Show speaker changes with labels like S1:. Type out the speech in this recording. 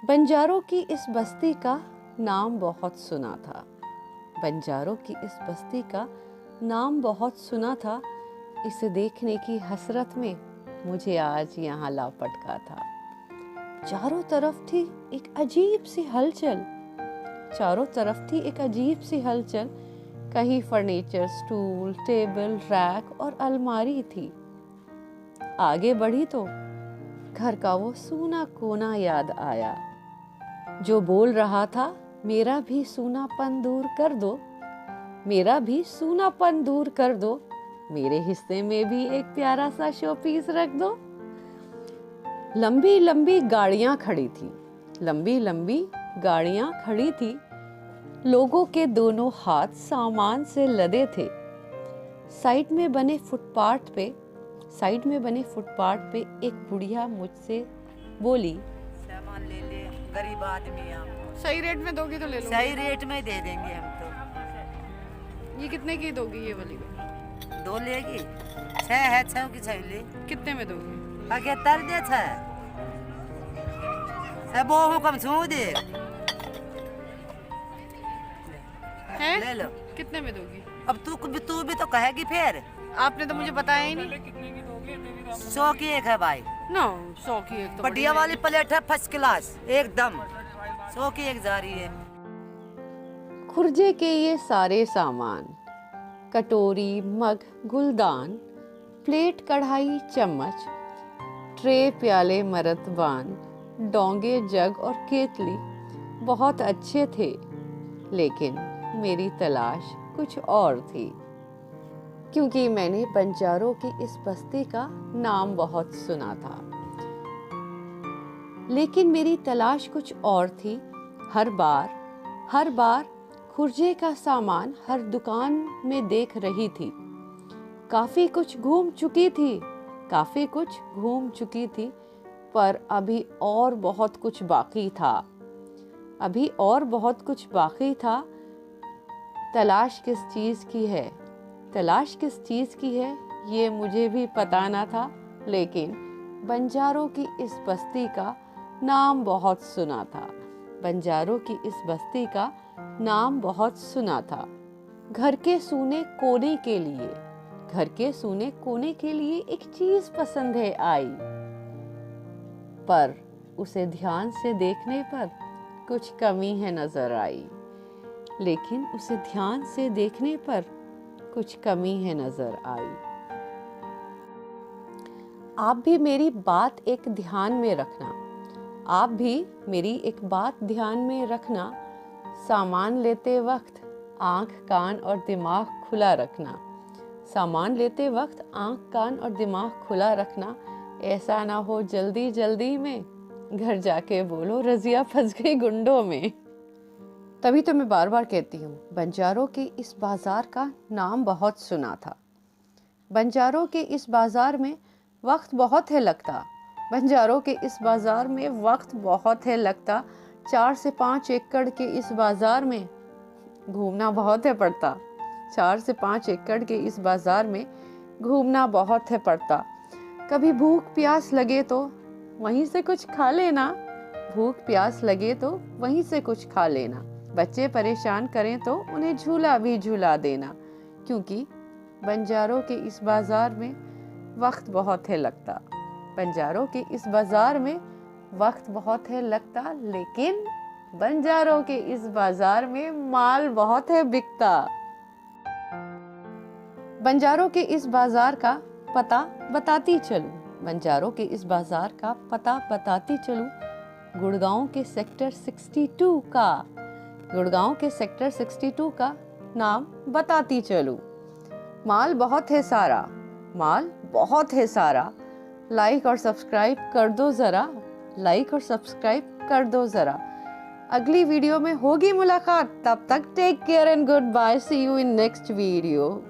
S1: बंजारों की इस बस्ती का नाम बहुत सुना था। बंजारों की इस बस्ती का नाम बहुत सुना था। इसे देखने की हसरत में मुझे आज यहाँ ला पटका था। चारों तरफ थी एक अजीब सी हलचल। चारों तरफ थी एक अजीब सी हलचल। कहीं फर्नीचर, स्टूल, टेबल, रैक और अलमारी थी। आगे बढ़ी तो घर का वो सूना कोना याद आया, जो बोल रहा था, मेरा भी सूनापन दूर कर दो, मेरा भी सूनापन दूर कर दो, मेरे हिस्से में भी एक प्यारा सा शो पीस रख दो। लंबी लंबी गाड़ियां खड़ी थी, लंबी लंबी गाड़ियां खड़ी थी। लोगों के दोनों हाथ सामान से लदे थे। साइड में बने फुटपाथ पे एक बुढ़िया मुझसे बोली,
S2: सामान ले ले, गरीब आदमी हम।
S3: सही रेट में दोगी तो ले लो।
S2: सही रेट में दे देंगे हम तो।
S3: ये कितने की दोगी ये वाली?
S2: 2 लेगी। 6 है, 6 की 6 ले।
S3: कितने में दोगी?
S2: आगे तर दे 6 सब वो हुक्म छू दे।
S3: है?
S2: ले लो।
S3: कितने में दोगी?
S2: अब तू भी तो कहेगी फिर।
S3: आपने तो मुझे बताया ही नहीं।
S2: 100 की एक है भाई।
S3: नो 100 की एक तो
S2: बढ़िया वाली प्लेट है, फर्स्ट क्लास एकदम। 100 की एक जा रही है।
S1: खुर्जे के ये सारे सामान, कटोरी, मग, गुलदान, प्लेट, कढ़ाई, चम्मच, ट्रे, प्याले, मर्तबान, डोंगे, जग और केतली बहुत अच्छे थे, लेकिन मेरी तलाश कुछ और थी। क्योंकि मैंने बंजारों की इस बस्ती का नाम बहुत सुना था, लेकिन मेरी तलाश कुछ और थी। हर बार खुर्जे का सामान हर दुकान में देख रही थी। काफी कुछ घूम चुकी थी, पर अभी और बहुत कुछ बाकी था। तलाश किस चीज की है ये मुझे भी पता ना था, लेकिन बंजारों की इस बस्ती का नाम बहुत सुना था। बंजारों की इस बस्ती का नाम बहुत सुना था। घर के सूने कोने के लिए एक चीज पसंद है आई, पर उसे ध्यान से देखने पर कुछ कमी है नजर आई। लेकिन उसे ध्यान से देखने पर कुछ कमी है नजर आई। आप भी मेरी एक बात ध्यान में रखना। सामान लेते वक्त आंख, कान और दिमाग खुला रखना। ऐसा ना हो जल्दी में घर जाके बोलो रजिया फंस गई गुंडों में। तभी तो मैं बार बार कहती हूँ, बंजारों के इस बाजार का नाम बहुत सुना था। बंजारों के इस बाजार में वक्त बहुत है लगता। 4 से 5 एकड़ के इस बाजार में घूमना बहुत है पड़ता। 4 से 5 एकड़ के इस बाजार में घूमना बहुत है पड़ता। कभी भूख प्यास लगे तो वहीं से कुछ खा लेना। बच्चे परेशान करें तो उन्हें झूला भी झूला देना, क्योंकि बंजारों के इस बाजार में वक्त बहुत है लगता। लेकिन बंजारों के इस बाजार में माल बहुत है बिकता। बंजारों के इस बाजार का पता बताती चलूं। गुड़गांव के सेक्टर 62 का नाम बताती चलूं। माल बहुत है सारा। लाइक और सब्सक्राइब कर दो जरा। अगली वीडियो में होगी मुलाकात। तब तक take care and goodbye. See you in next video.